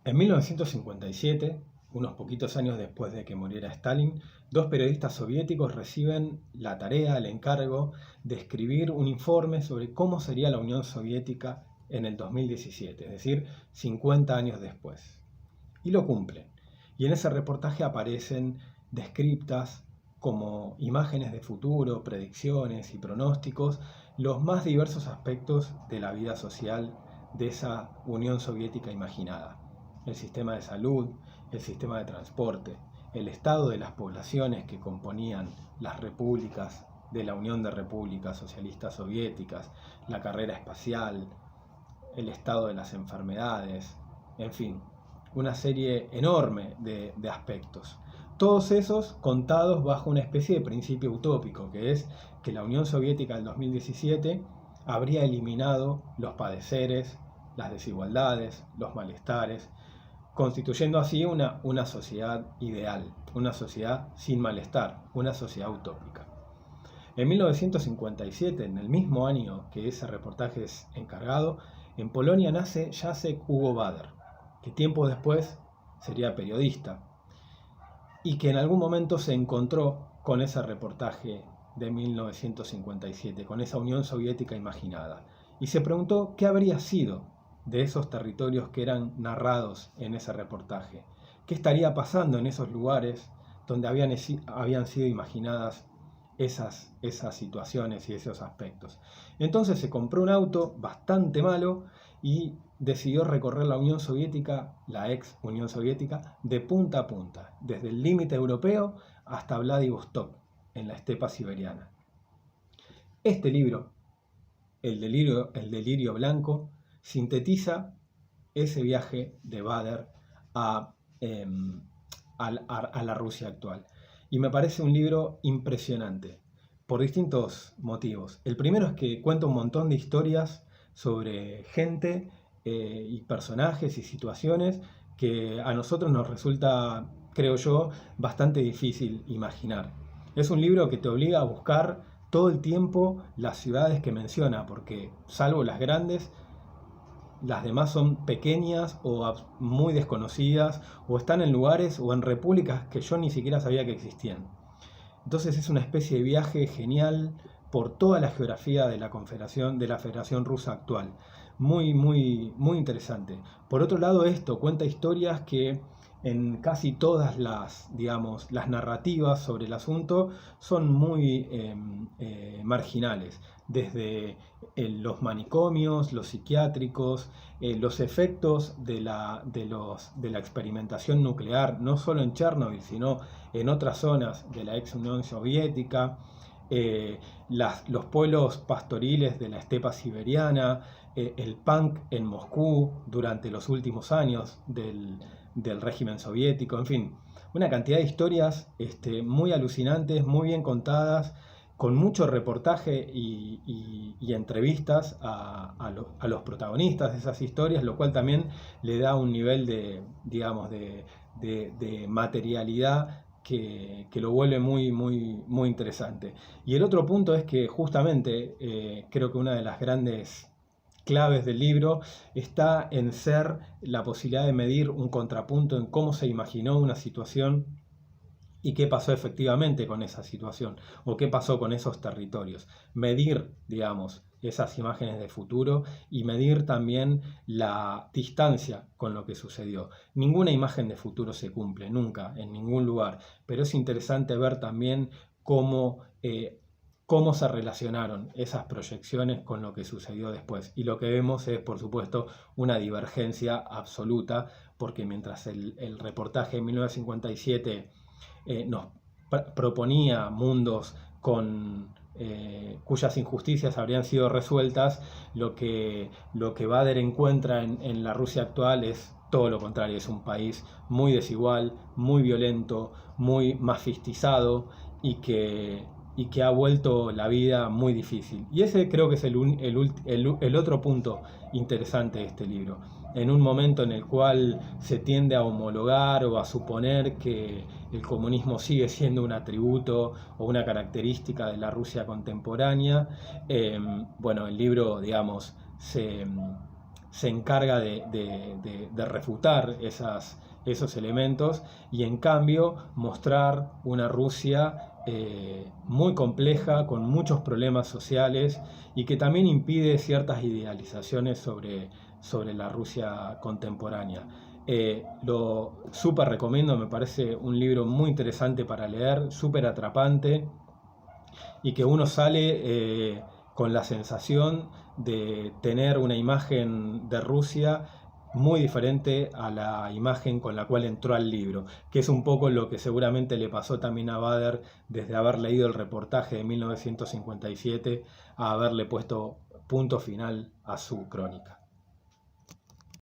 En 1957, unos poquitos años después de que muriera Stalin, dos periodistas soviéticos reciben la tarea, el encargo de escribir un informe sobre cómo sería la Unión Soviética en el 2017, es decir, 50 años después. Y lo cumplen. Y en ese reportaje aparecen descriptas como imágenes de futuro, predicciones y pronósticos, los más diversos aspectos de la vida social de esa Unión Soviética imaginada. El sistema de salud, el sistema de transporte, el estado de las poblaciones que componían las repúblicas de la Unión de Repúblicas Socialistas Soviéticas, la carrera espacial, el estado de las enfermedades, en fin, una serie enorme de aspectos. Todos esos contados bajo una especie de principio utópico, que es que la Unión Soviética del 2017 habría eliminado los padeceres, las desigualdades, los malestares, constituyendo así una sociedad ideal, una sociedad sin malestar, una sociedad utópica. En 1957, en el mismo año que ese reportaje es encargado, en Polonia nace Jacek Hugo Bader, que tiempo después sería periodista y que en algún momento se encontró con ese reportaje de 1957, con esa Unión Soviética imaginada, y se preguntó qué habría sido de esos territorios que eran narrados en ese reportaje, qué estaría pasando en esos lugares donde habían sido imaginadas esas situaciones y esos aspectos. Entonces se compró un auto bastante malo y decidió recorrer la Unión Soviética, la ex Unión Soviética, de punta a punta, desde el límite europeo hasta Vladivostok, en la estepa siberiana. Este libro, El delirio blanco, sintetiza ese viaje de Bader a la Rusia actual. Y me parece un libro impresionante, por distintos motivos. El primero es que cuenta un montón de historias sobre gente y personajes y situaciones que a nosotros nos resulta, creo yo, bastante difícil imaginar. Es un libro que te obliga a buscar todo el tiempo las ciudades que menciona, porque salvo las grandes, las demás son pequeñas o muy desconocidas, o están en lugares o en repúblicas que yo ni siquiera sabía que existían. Entonces es una especie de viaje genial por toda la geografía de la Federación Rusa actual. Muy, muy, muy interesante. Por otro lado, esto cuenta historias que en casi todas las narrativas sobre el asunto son muy marginales. Desde los manicomios, los psiquiátricos, los efectos de la experimentación nuclear, no solo en Chernobyl, sino en otras zonas de la ex Unión Soviética, los pueblos pastoriles de la estepa siberiana, el punk en Moscú durante los últimos años del régimen soviético, en fin, una cantidad de historias muy alucinantes, muy bien contadas, con mucho reportaje y entrevistas a los protagonistas de esas historias, lo cual también le da un nivel de materialidad que lo vuelve muy, muy, muy interesante. Y el otro punto es que justamente creo que una de las grandes claves del libro está en ser la posibilidad de medir un contrapunto en cómo se imaginó una situación y qué pasó efectivamente con esa situación o qué pasó con esos territorios. Medir, esas imágenes de futuro y medir también la distancia con lo que sucedió. Ninguna imagen de futuro se cumple, nunca, en ningún lugar, pero es interesante ver también cómo se relacionaron esas proyecciones con lo que sucedió después. Y lo que vemos es, por supuesto, una divergencia absoluta, porque mientras el reportaje de 1957 nos proponía mundos cuyas injusticias habrían sido resueltas, lo que Bader encuentra en la Rusia actual es todo lo contrario, es un país muy desigual, muy violento, muy mafistizado y que ha vuelto la vida muy difícil. Y ese creo que es el otro punto interesante de este libro. En un momento en el cual se tiende a homologar o a suponer que el comunismo sigue siendo un atributo o una característica de la Rusia contemporánea, el libro, se encarga de refutar esos elementos y en cambio mostrar una Rusia muy compleja, con muchos problemas sociales y que también impide ciertas idealizaciones sobre la Rusia contemporánea. Lo súper recomiendo, me parece un libro muy interesante para leer, súper atrapante y que uno sale con la sensación de tener una imagen de Rusia muy diferente a la imagen con la cual entró al libro, que es un poco lo que seguramente le pasó también a Bader desde haber leído el reportaje de 1957 a haberle puesto punto final a su crónica.